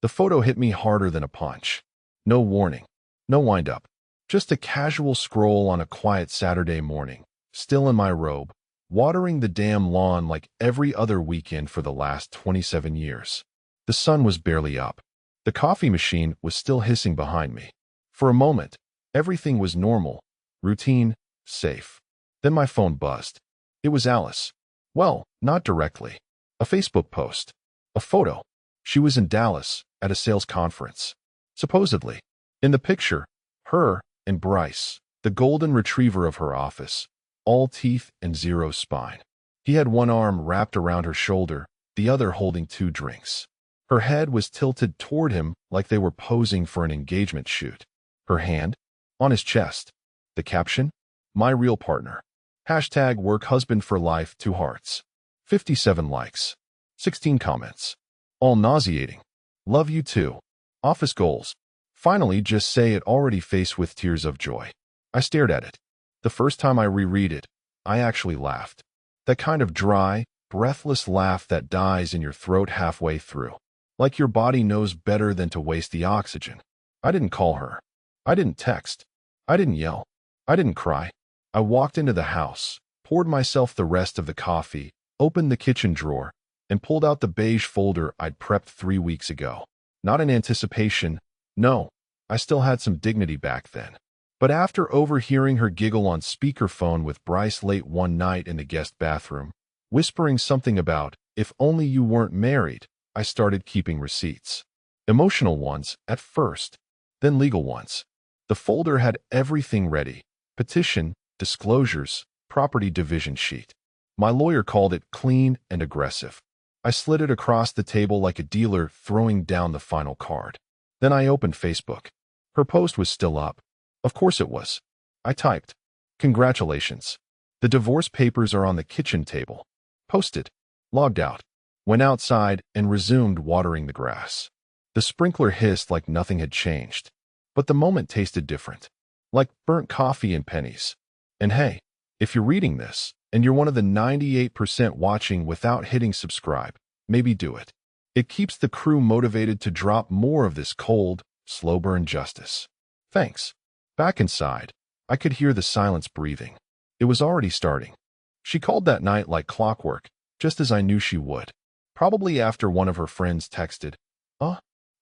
The photo hit me harder than a punch. No warning. No wind-up. Just a casual scroll on a quiet Saturday morning, still in my robe, watering the damn lawn like every other weekend for the last 27 years. The sun was barely up. The coffee machine was still hissing behind me. For a moment, everything was normal, routine, safe. Then my phone buzzed. It was Alice. Well, not directly. A Facebook post. A photo. She was in Dallas, at a sales conference. Supposedly. In the picture, her and Bryce, the golden retriever of her office, all teeth and zero spine. He had one arm wrapped around her shoulder, the other holding 2 drinks. Her head was tilted toward him like they were posing for an engagement shoot. Her hand? On his chest. The caption? My real partner. Hashtag work husband for life, 2 hearts. 57 likes. 16 comments. All nauseating. Love you too. Office goals. Finally, just say it already faced with tears of joy. I stared at it. The first time I reread it, I actually laughed. That kind of dry, breathless laugh that dies in your throat halfway through. Like your body knows better than to waste the oxygen. I didn't call her. I didn't text. I didn't yell. I didn't cry. I walked into the house, poured myself the rest of the coffee, opened the kitchen drawer, and pulled out the beige folder I'd prepped 3 weeks ago. Not in anticipation. No, I still had some dignity back then. But after overhearing her giggle on speakerphone with Bryce late one night in the guest bathroom, whispering something about, if only you weren't married, I started keeping receipts. Emotional ones at first, then legal ones. The folder had everything ready. Petition, disclosures, property division sheet. My lawyer called it clean and aggressive. I slid it across the table like a dealer throwing down the final card. Then I opened Facebook. Her post was still up. Of course it was. I typed, "Congratulations. The divorce papers are on the kitchen table." Posted. Logged out. Went outside and resumed watering the grass. The sprinkler hissed like nothing had changed. But the moment tasted different. Like burnt coffee and pennies. And hey, if you're reading this, and you're one of the 98% watching without hitting subscribe, maybe do it. It keeps the crew motivated to drop more of this cold, slow burn justice. Thanks. Back inside, I could hear the silence breathing. It was already starting. She called that night like clockwork, just as I knew she would. Probably after one of her friends texted,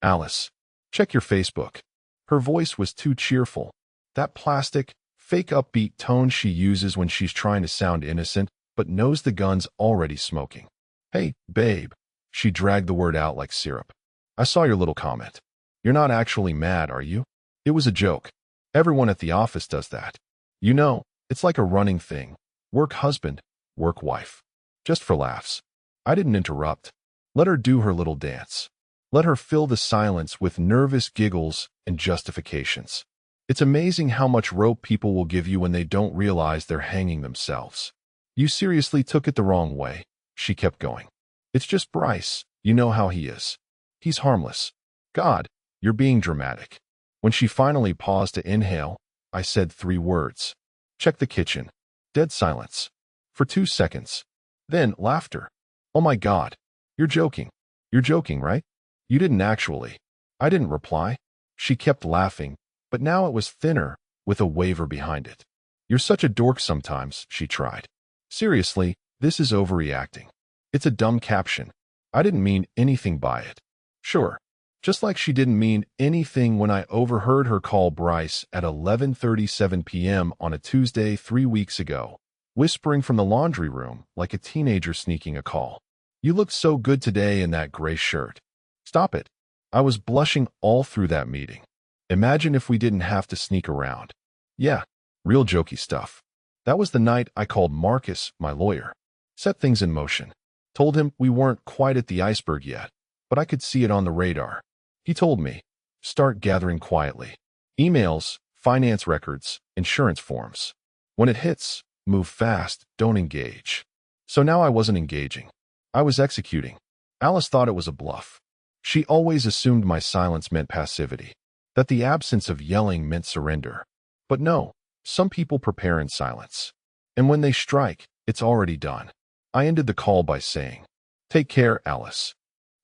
Alice, check your Facebook." Her voice was too cheerful. That plastic, fake upbeat tone she uses when she's trying to sound innocent, but knows the gun's already smoking. "Hey, babe." She dragged the word out like syrup. "I saw your little comment. You're not actually mad, are you? It was a joke. Everyone at the office does that. You know, it's like a running thing. Work husband, work wife. Just for laughs." I didn't interrupt. Let her do her little dance. Let her fill the silence with nervous giggles and justifications. It's amazing how much rope people will give you when they don't realize they're hanging themselves. "You seriously took it the wrong way," she kept going. "It's just Bryce. You know how he is. He's harmless." "God, you're being dramatic." When she finally paused to inhale, I said 3 words. "Check the kitchen." Dead silence. For 2 seconds. Then laughter. "Oh my God. You're joking. You're joking, right? You didn't actually." I didn't reply. She kept laughing, but now it was thinner, with a waver behind it. "You're such a dork sometimes," she tried. "Seriously, this is overreacting. It's a dumb caption. I didn't mean anything by it." Sure. Just like she didn't mean anything when I overheard her call Bryce at 11:37 p.m. on a Tuesday 3 weeks ago, whispering from the laundry room like a teenager sneaking a call. "You look so good today in that gray shirt." Stop it. I was blushing all through that meeting. Imagine if we didn't have to sneak around. Yeah, real jokey stuff. That was the night I called Marcus, my lawyer. Set things in motion. Told him we weren't quite at the iceberg yet, but I could see it on the radar. He told me, start gathering quietly. Emails, finance records, insurance forms. When it hits, move fast, don't engage. So now I wasn't engaging. I was executing. Alice thought it was a bluff. She always assumed my silence meant passivity, that the absence of yelling meant surrender. But no, some people prepare in silence. And when they strike, it's already done. I ended the call by saying, "Take care, Alice."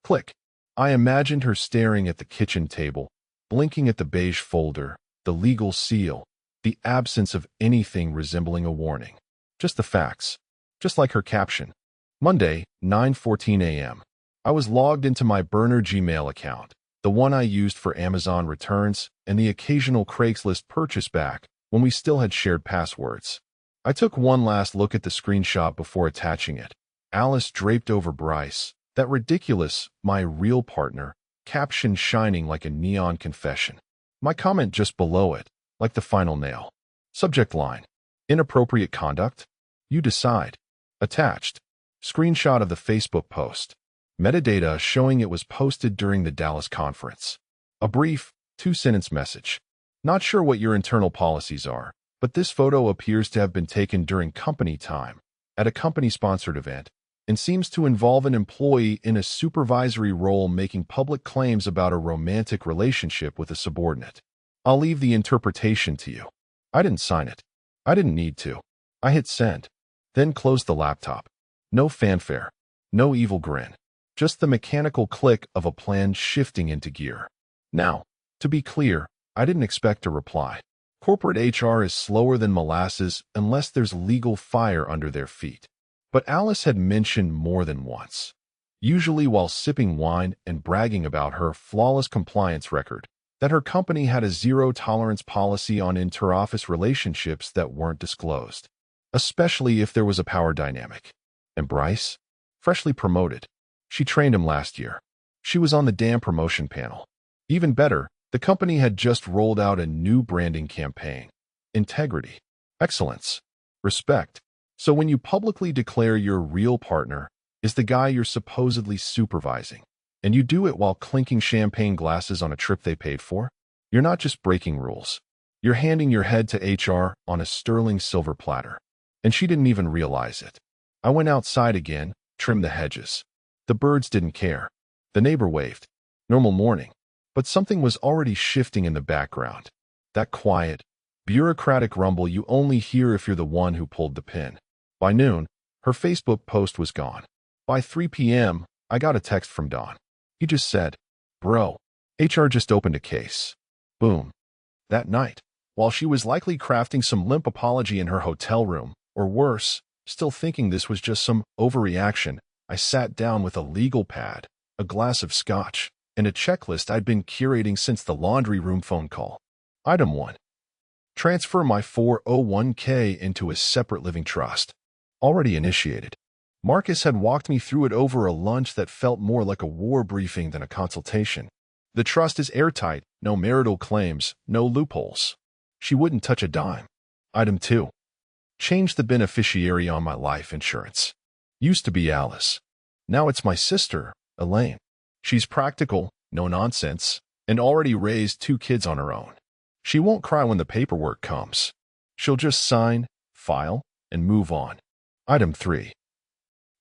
Click. I imagined her staring at the kitchen table, blinking at the beige folder, the legal seal, the absence of anything resembling a warning. Just the facts. Just like her caption. Monday, 9:14 a.m. I was logged into my burner Gmail account, the one I used for Amazon returns and the occasional Craigslist purchase back when we still had shared passwords. I took one last look at the screenshot before attaching it. Alice draped over Bryce, that ridiculous, my real partner, caption shining like a neon confession. My comment just below it, like the final nail. Subject line. Inappropriate conduct? You decide. Attached. Screenshot of the Facebook post. Metadata showing it was posted during the Dallas conference. A brief, two-sentence message. Not sure what your internal policies are, but this photo appears to have been taken during company time, at a company-sponsored event, and seems to involve an employee in a supervisory role making public claims about a romantic relationship with a subordinate. I'll leave the interpretation to you. I didn't sign it. I didn't need to. I hit send. Then closed the laptop. No fanfare. No evil grin. Just the mechanical click of a plan shifting into gear. Now, to be clear, I didn't expect a reply. Corporate HR is slower than molasses unless there's legal fire under their feet. But Alice had mentioned more than once, usually while sipping wine and bragging about her flawless compliance record, that her company had a zero-tolerance policy on inter-office relationships that weren't disclosed, especially if there was a power dynamic. And Bryce? Freshly promoted. She trained him last year. She was on the damn promotion panel. Even better, the company had just rolled out a new branding campaign. Integrity. Excellence. Respect. So when you publicly declare your real partner is the guy you're supposedly supervising, and you do it while clinking champagne glasses on a trip they paid for, you're not just breaking rules. You're handing your head to HR on a sterling silver platter. And she didn't even realize it. I went outside again, trimmed the hedges. The birds didn't care. The neighbor waved. Normal morning. But something was already shifting in the background. That quiet, bureaucratic rumble you only hear if you're the one who pulled the pin. By noon, her Facebook post was gone. By 3 p.m., I got a text from Don. He just said, "Bro, HR just opened a case." Boom. That night, while she was likely crafting some limp apology in her hotel room, or worse, still thinking this was just some overreaction, I sat down with a legal pad, a glass of scotch, and a checklist I'd been curating since the laundry room phone call. Item 1. Transfer my 401k into a separate living trust. Already initiated. Marcus had walked me through it over a lunch that felt more like a war briefing than a consultation. The trust is airtight, no marital claims, no loopholes. She wouldn't touch a dime. Item 2. Change the beneficiary on my life insurance. Used to be Alice. Now it's my sister, Elaine. She's practical, no nonsense, and already raised 2 kids on her own. She won't cry when the paperwork comes. She'll just sign, file, and move on. Item 3.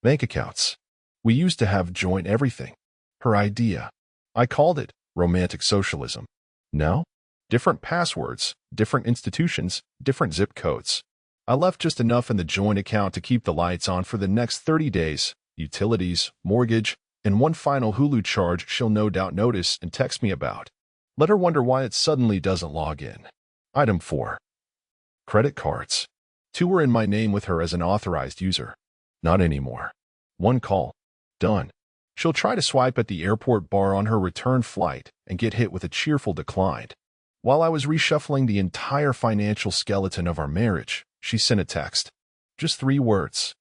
Bank accounts. We used to have joint everything. Her idea. I called it romantic socialism. Now, different passwords, different institutions, different zip codes. I left just enough in the joint account to keep the lights on for the next 30 days, utilities, mortgage, and one final Hulu charge she'll no doubt notice and text me about. Let her wonder why it suddenly doesn't log in. Item 4. Credit cards. 2 were in my name with her as an authorized user. Not anymore. 1 call. Done. She'll try to swipe at the airport bar on her return flight and get hit with a cheerful decline. While I was reshuffling the entire financial skeleton of our marriage, she sent a text. Just 3 words.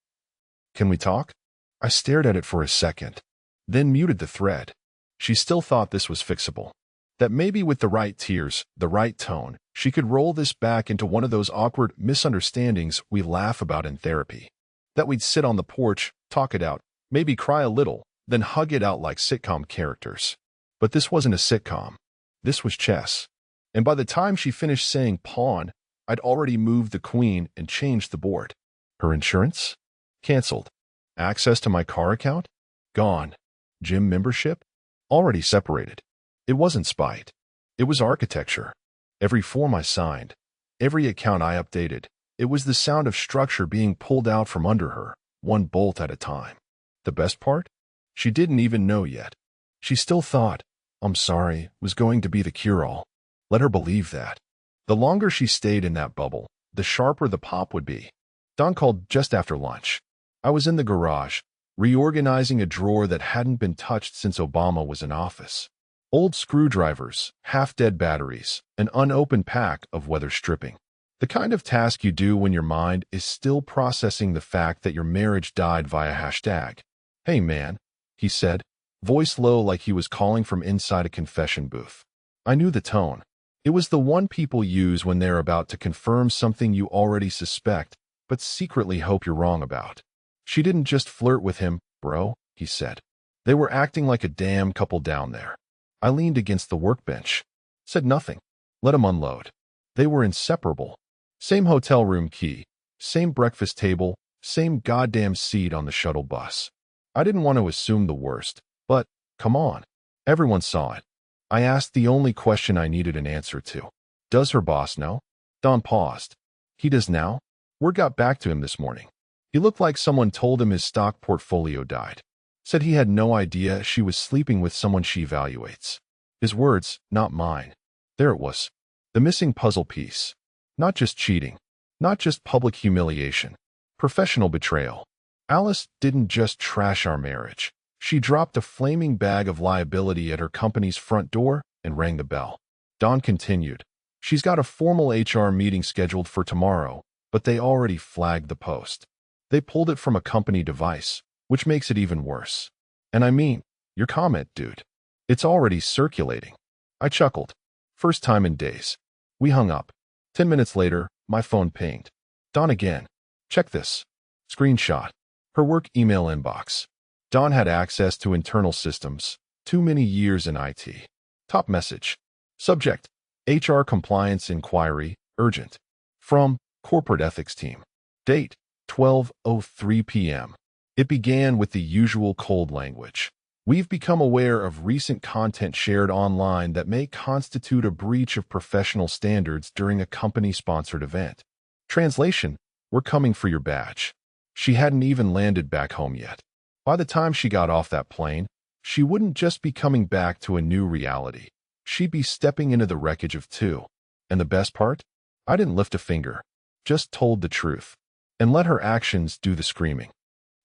Can we talk? I stared at it for a second, then muted the thread. She still thought this was fixable. That maybe with the right tears, the right tone, she could roll this back into one of those awkward misunderstandings we laugh about in therapy. That we'd sit on the porch, talk it out, maybe cry a little, then hug it out like sitcom characters. But this wasn't a sitcom. This was chess. And by the time she finished saying pawn, I'd already moved the queen and changed the board. Her insurance? Canceled. Access to my car account? Gone. Gym membership? Already separated. It wasn't spite. It was architecture. Every form I signed, every account I updated, it was the sound of structure being pulled out from under her, one bolt at a time. The best part? She didn't even know yet. She still thought, "I'm sorry," was going to be the cure-all. Let her believe that. The longer she stayed in that bubble, the sharper the pop would be. Don called just after lunch. I was in the garage, reorganizing a drawer that hadn't been touched since Obama was in office. Old screwdrivers, half-dead batteries, an unopened pack of weather stripping. The kind of task you do when your mind is still processing the fact that your marriage died via hashtag. "Hey man," he said, voice low like he was calling from inside a confession booth. I knew the tone. It was the one people use when they're about to confirm something you already suspect, but secretly hope you're wrong about. "She didn't just flirt with him, bro," he said. "They were acting like a damn couple down there." I leaned against the workbench. Said nothing. Let him unload. They were inseparable. Same hotel room key, same breakfast table, same goddamn seat on the shuttle bus. I didn't want to assume the worst, but, come on. Everyone saw it. I asked the only question I needed an answer to. "Does her boss know?" Don paused. "He does now. Word got back to him this morning. He looked like someone told him his stock portfolio died. Said he had no idea she was sleeping with someone she evaluates." His words, not mine. There it was. The missing puzzle piece. Not just cheating. Not just public humiliation. Professional betrayal. Alice didn't just trash our marriage. She dropped a flaming bag of liability at her company's front door and rang the bell. Don continued. "She's got a formal HR meeting scheduled for tomorrow, but they already flagged the post. They pulled it from a company device, which makes it even worse. And I mean, your comment, dude. It's already circulating." I chuckled. First time in days. We hung up. 10 minutes later, my phone pinged. Don again. "Check this." Screenshot. Her work email inbox. Don had access to internal systems. Too many years in IT. Top message. Subject. HR compliance inquiry, urgent. From corporate ethics team. Date. 12:03 p.m. It began with the usual cold language. "We've become aware of recent content shared online that may constitute a breach of professional standards during a company-sponsored event. Translation, we're coming for your badge." She hadn't even landed back home yet. By the time she got off that plane, she wouldn't just be coming back to a new reality. She'd be stepping into the wreckage of two. And the best part? I didn't lift a finger. Just told the truth. And let her actions do the screaming.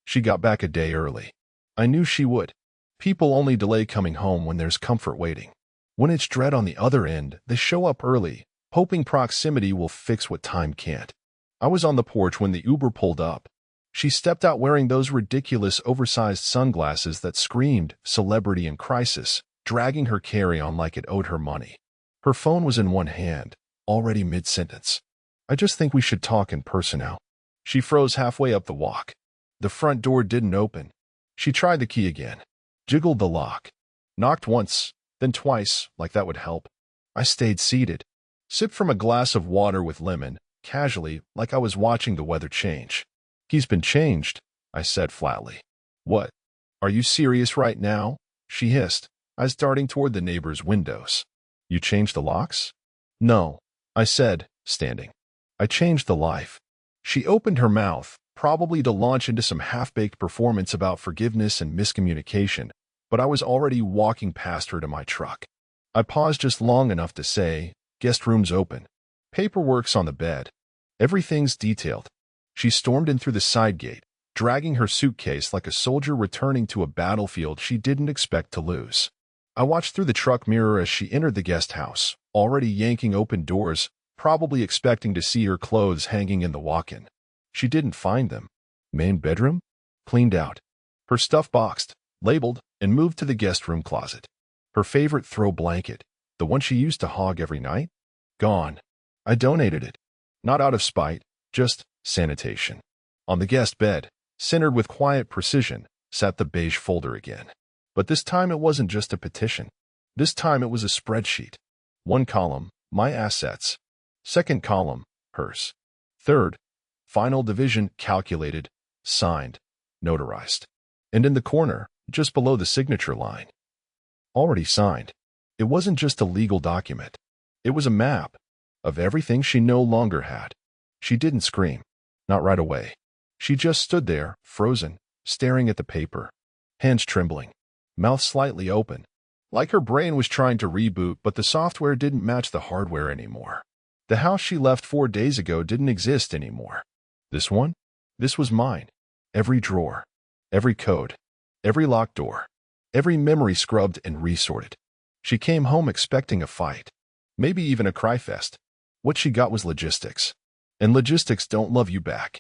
She got back a day early. I knew she would. People only delay coming home when there's comfort waiting. When it's dread on the other end, they show up early, hoping proximity will fix what time can't. I was on the porch when the Uber pulled up. She stepped out wearing those ridiculous oversized sunglasses that screamed celebrity in crisis, dragging her carry-on like it owed her money. Her phone was in one hand, already mid-sentence. "I just think we should talk in person now." She froze halfway up the walk. The front door didn't open. She tried the key again. Jiggled the lock. Knocked once, then twice, like that would help. I stayed seated. Sipped from a glass of water with lemon, casually, like I was watching the weather change. "He's been changed," I said flatly. "What? Are you serious right now?" she hissed, eyes darting toward the neighbor's windows. "You changed the locks?" "No," I said, standing. "I changed the life." She opened her mouth, probably to launch into some half-baked performance about forgiveness and miscommunication, but I was already walking past her to my truck. I paused just long enough to say, "Guest room's open. Paperwork's on the bed. Everything's detailed." She stormed in through the side gate, dragging her suitcase like a soldier returning to a battlefield she didn't expect to lose. I watched through the truck mirror as she entered the guest house, already yanking open doors, probably expecting to see her clothes hanging in the walk-in. She didn't find them. Main bedroom? Cleaned out. Her stuff boxed, labeled, and moved to the guest room closet. Her favorite throw blanket, the one she used to hog every night? Gone. I donated it. Not out of spite, just sanitation. On the guest bed, centered with quiet precision, sat the beige folder again. But this time it wasn't just a petition. This time it was a spreadsheet. One column, my assets. Second column, hers. Third, final division calculated, signed, notarized. And in the corner, just below the signature line, already signed. It wasn't just a legal document. It was a map of everything she no longer had. She didn't scream. Not right away. She just stood there, frozen, staring at the paper, hands trembling. mouth slightly open, like her brain was trying to reboot, but the software didn't match the hardware anymore. The house she left 4 days ago didn't exist anymore. This one? This was mine. Every drawer, every code, every locked door, every memory scrubbed and resorted. She came home expecting a fight, maybe even a cry fest. What she got was logistics. And logistics don't love you back.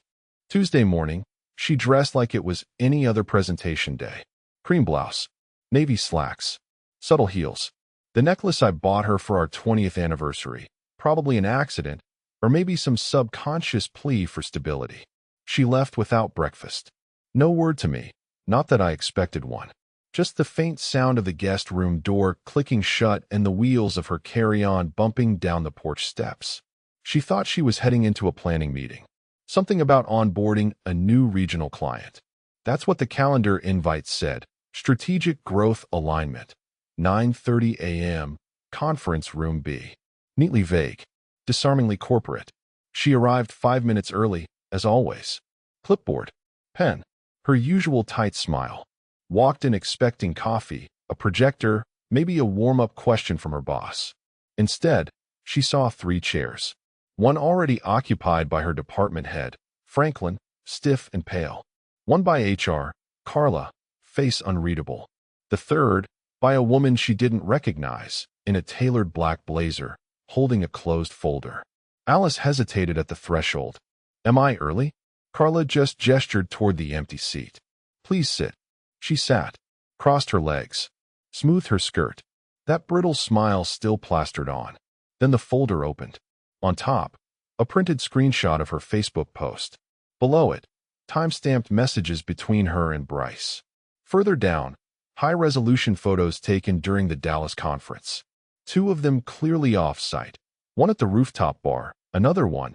Tuesday morning, she dressed like it was any other presentation day. Cream blouse, navy slacks, subtle heels. The necklace I bought her for our 20th anniversary. Probably an accident, or maybe some subconscious plea for stability. She left without breakfast. No word to me, not that I expected one. Just the faint sound of the guest room door clicking shut and the wheels of her carry-on bumping down the porch steps. She thought she was heading into a planning meeting. Something about onboarding a new regional client. That's what the calendar invite said. Strategic Growth Alignment. 9:30 a.m. Conference Room B. Neatly vague, disarmingly corporate. She arrived 5 minutes early, as always. Clipboard, pen, her usual tight smile. Walked in expecting coffee, a projector, maybe a warm-up question from her boss. Instead, she saw 3 chairs. One already occupied by her department head, Franklin, stiff and pale. One by HR, Carla, face unreadable. The third, by a woman she didn't recognize, in a tailored black blazer, holding a closed folder. Alice hesitated at the threshold. Am I early? Carla just gestured toward the empty seat. Please sit. She sat, crossed her legs, smoothed her skirt. That brittle smile still plastered on. Then the folder opened. On top, a printed screenshot of her Facebook post. Below it, time-stamped messages between her and Bryce. Further down, high-resolution photos taken during the Dallas conference. 2 of them clearly off-site. One at the rooftop bar, another one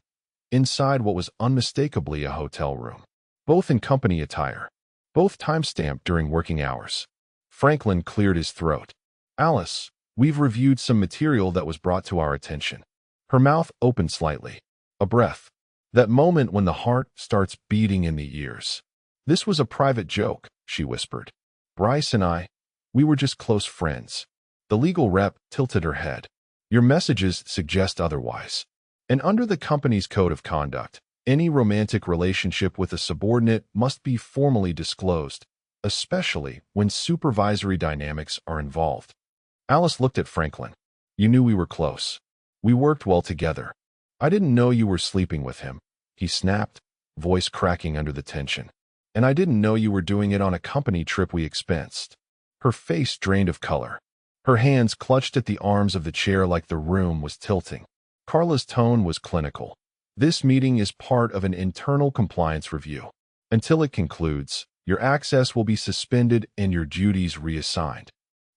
inside what was unmistakably a hotel room. Both in company attire. Both time-stamped during working hours. Franklin cleared his throat. Alice, we've reviewed some material that was brought to our attention. Her mouth opened slightly. A breath. That moment when the heart starts beating in the ears. This was a private joke, she whispered. Bryce and we were just close friends. The legal rep tilted her head. Your messages suggest otherwise. And under the company's code of conduct, any romantic relationship with a subordinate must be formally disclosed, especially when supervisory dynamics are involved. Alice looked at Franklin. You knew we were close. We worked well together. I didn't know you were sleeping with him, he snapped, voice cracking under the tension. And I didn't know you were doing it on a company trip we expensed. Her face drained of color. Her hands clutched at the arms of the chair like the room was tilting. Carla's tone was clinical. This meeting is part of an internal compliance review. Until it concludes, your access will be suspended and your duties reassigned.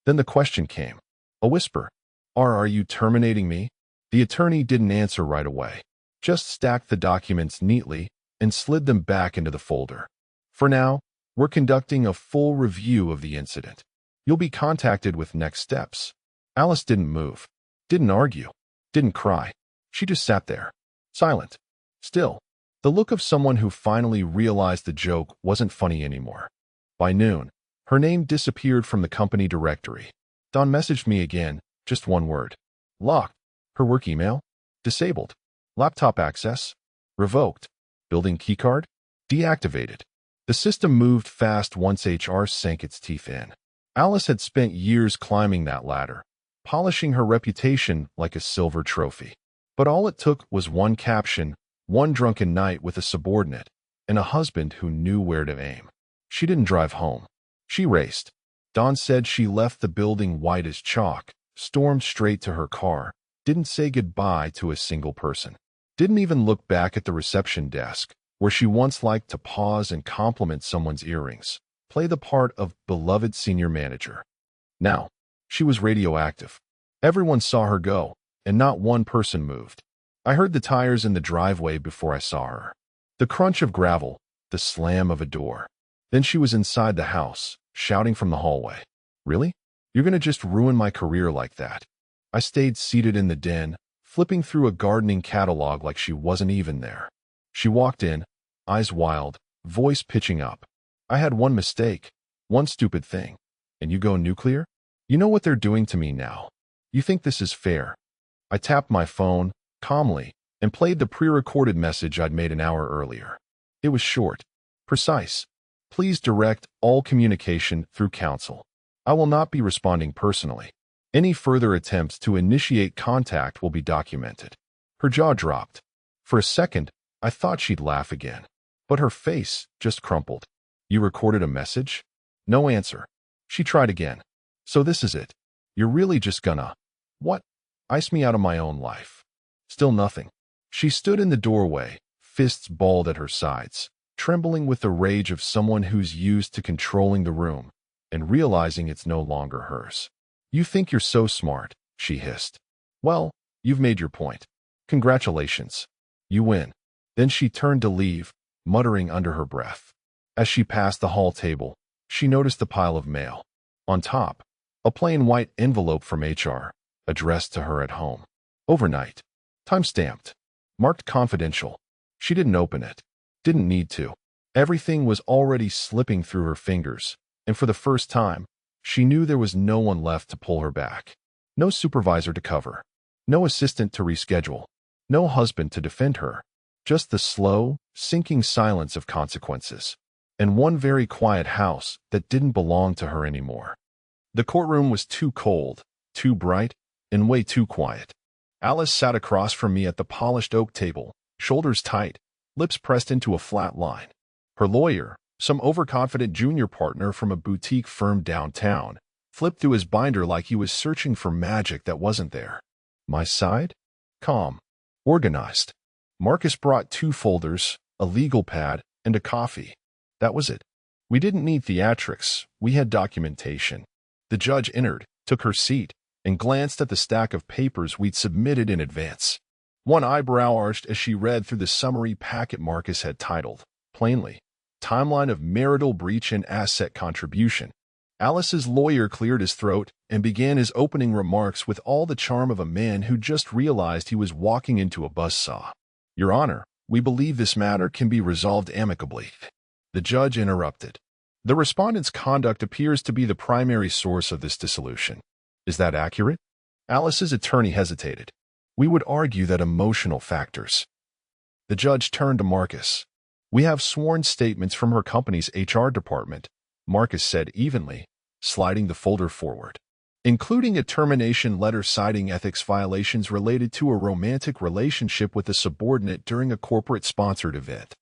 Then the question came. A whisper. Are you terminating me? The attorney didn't answer right away. Just stacked the documents neatly and slid them back into the folder. For now, we're conducting a full review of the incident. You'll be contacted with next steps. Alice didn't move, didn't argue, didn't cry. She just sat there, silent, still, the look of someone who finally realized the joke wasn't funny anymore. By noon, her name disappeared from the company directory. Dawn messaged me again, just one word. Locked. Her work email? Disabled. Laptop access? Revoked. Building keycard? Deactivated. The system moved fast once HR sank its teeth in. Alice had spent years climbing that ladder, polishing her reputation like a silver trophy. But all it took was one caption, one drunken night with a subordinate, and a husband who knew where to aim. She didn't drive home. She raced. Dawn said she left the building white as chalk, stormed straight to her car, didn't say goodbye to a single person. Didn't even look back at the reception desk, where she once liked to pause and compliment someone's earrings, play the part of beloved senior manager. Now, she was radioactive. Everyone saw her go, and not one person moved. I heard the tires in the driveway before I saw her. The crunch of gravel, the slam of a door. Then she was inside the house, shouting from the hallway. Really? You're gonna just ruin my career like that? I stayed seated in the den, flipping through a gardening catalog like she wasn't even there. She walked in, eyes wild, voice pitching up. I had one mistake, one stupid thing. And you go nuclear? You know what they're doing to me now. You think this is fair? I tapped my phone, calmly, and played the pre-recorded message I'd made an hour earlier. It was short, precise. Please direct all communication through counsel. I will not be responding personally. Any further attempts to initiate contact will be documented. Her jaw dropped. For a second, I thought she'd laugh again. But her face just crumpled. You recorded a message? No answer. She tried again. So this is it. You're really just gonna… What? Ice me out of my own life. Still nothing. She stood in the doorway, fists balled at her sides, trembling with the rage of someone who's used to controlling the room and realizing it's no longer hers. You think you're so smart, she hissed. Well, you've made your point. Congratulations. You win. Then she turned to leave, muttering under her breath. As she passed the hall table, she noticed the pile of mail. On top, a plain white envelope from HR, addressed to her at home. Overnight. Time-stamped. Marked confidential. She didn't open it. Didn't need to. Everything was already slipping through her fingers, and for the first time, she knew there was no one left to pull her back. No supervisor to cover. No assistant to reschedule. No husband to defend her. Just the slow, sinking silence of consequences. And one very quiet house that didn't belong to her anymore. The courtroom was too cold, too bright, and way too quiet. Alice sat across from me at the polished oak table, shoulders tight, lips pressed into a flat line. Her lawyer, some overconfident junior partner from a boutique firm downtown, flipped through his binder like he was searching for magic that wasn't there. My side? Calm. Organized. Marcus brought 2 folders, a legal pad, and a coffee. That was it. We didn't need theatrics, we had documentation. The judge entered, took her seat, and glanced at the stack of papers we'd submitted in advance. One eyebrow arched as she read through the summary packet Marcus had titled, plainly, Timeline of Marital Breach and Asset Contribution. Alice's lawyer cleared his throat and began his opening remarks with all the charm of a man who just realized he was walking into a buzzsaw. Your Honor, we believe this matter can be resolved amicably. The judge interrupted. The respondent's conduct appears to be the primary source of this dissolution. Is that accurate? Alice's attorney hesitated. We would argue that emotional factors. The judge turned to Marcus. We have sworn statements from her company's HR department, Marcus said evenly, sliding the folder forward, including a termination letter citing ethics violations related to a romantic relationship with a subordinate during a corporate-sponsored event.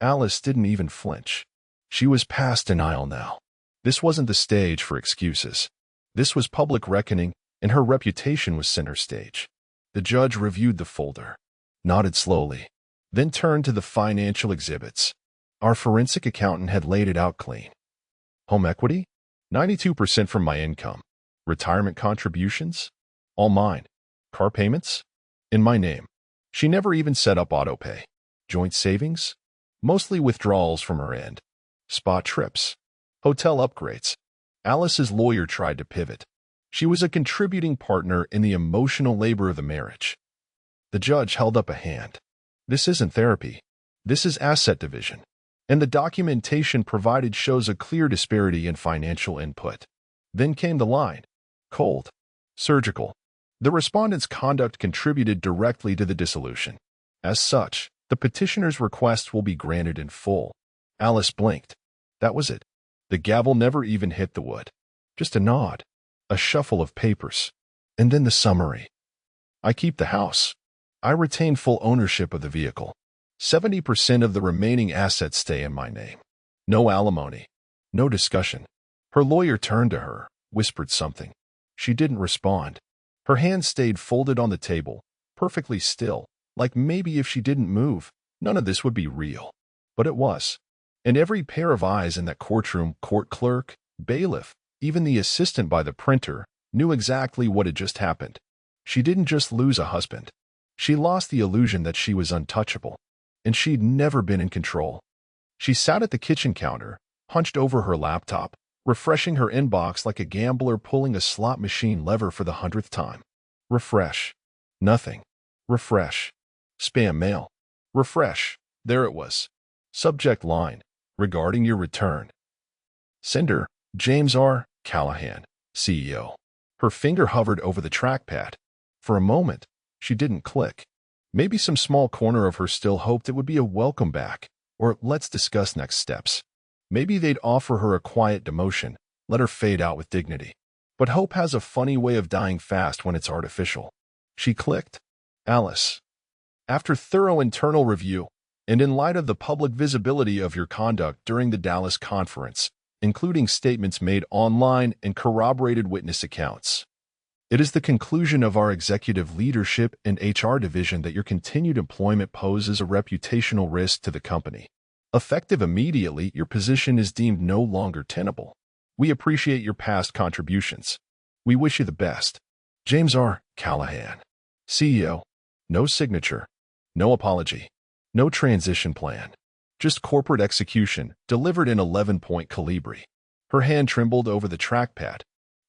Alice didn't even flinch. She was past denial now. This wasn't the stage for excuses. This was public reckoning, and her reputation was center stage. The judge reviewed the folder, nodded slowly, then turned to the financial exhibits. Our forensic accountant had laid it out clean. Home equity? 92% from my income. Retirement contributions? All mine. Car payments? In my name. She never even set up autopay. Joint savings? Mostly withdrawals from her end. Spa trips. Hotel upgrades. Alice's lawyer tried to pivot. She was a contributing partner in the emotional labor of the marriage. The judge held up a hand. This isn't therapy. This is asset division. And the documentation provided shows a clear disparity in financial input. Then came the line. Cold. Surgical. The respondent's conduct contributed directly to the dissolution. As such, the petitioner's request will be granted in full. Alice blinked. That was it. The gavel never even hit the wood. Just a nod. A shuffle of papers. And then the summary. I keep the house. I retain full ownership of the vehicle. 70% of the remaining assets stay in my name. No alimony. No discussion. Her lawyer turned to her, whispered something. She didn't respond. Her hands stayed folded on the table, perfectly still, like maybe if she didn't move, none of this would be real. But it was. And every pair of eyes in that courtroom, court clerk, bailiff, even the assistant by the printer, knew exactly what had just happened. She didn't just lose a husband. She lost the illusion that she was untouchable. And she'd never been in control. She sat at the kitchen counter, hunched over her laptop, refreshing her inbox like a gambler pulling a slot machine lever for the 100th time. Refresh. Nothing. Refresh. Spam mail. Refresh. There it was. Subject line. Regarding your return. Sender, James R. Callahan, CEO. Her finger hovered over the trackpad. For a moment, she didn't click. Maybe some small corner of her still hoped it would be a welcome back, or let's discuss next steps. Maybe they'd offer her a quiet demotion, let her fade out with dignity. But hope has a funny way of dying fast when it's artificial. She clicked. Alice. After thorough internal review, and in light of the public visibility of your conduct during the Dallas conference, including statements made online and corroborated witness accounts, it is the conclusion of our executive leadership and HR division that your continued employment poses a reputational risk to the company. Effective immediately, your position is deemed no longer tenable. We appreciate your past contributions. We wish you the best. James R. Callahan, CEO. No signature. No apology. No transition plan. Just corporate execution, delivered in 11-point calibri. Her hand trembled over the trackpad.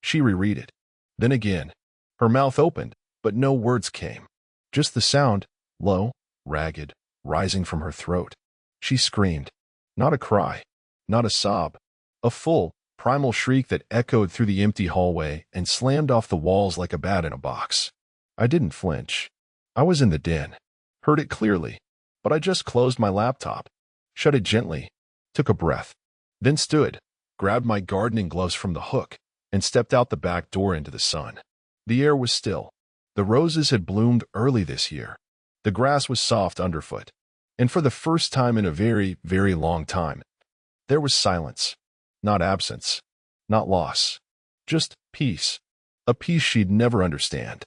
She reread it. Then again. Her mouth opened, but no words came. Just the sound, low, ragged, rising from her throat. She screamed. Not a cry. Not a sob. A full, primal shriek that echoed through the empty hallway and slammed off the walls like a bat in a box. I didn't flinch. I was in the den. Heard it clearly. But I just closed my laptop, shut it gently, took a breath, then stood, grabbed my gardening gloves from the hook, and stepped out the back door into the sun. The air was still. The roses had bloomed early this year. The grass was soft underfoot. And for the first time in a very, very long time, there was silence. Not absence. Not loss. Just peace. A peace she'd never understand.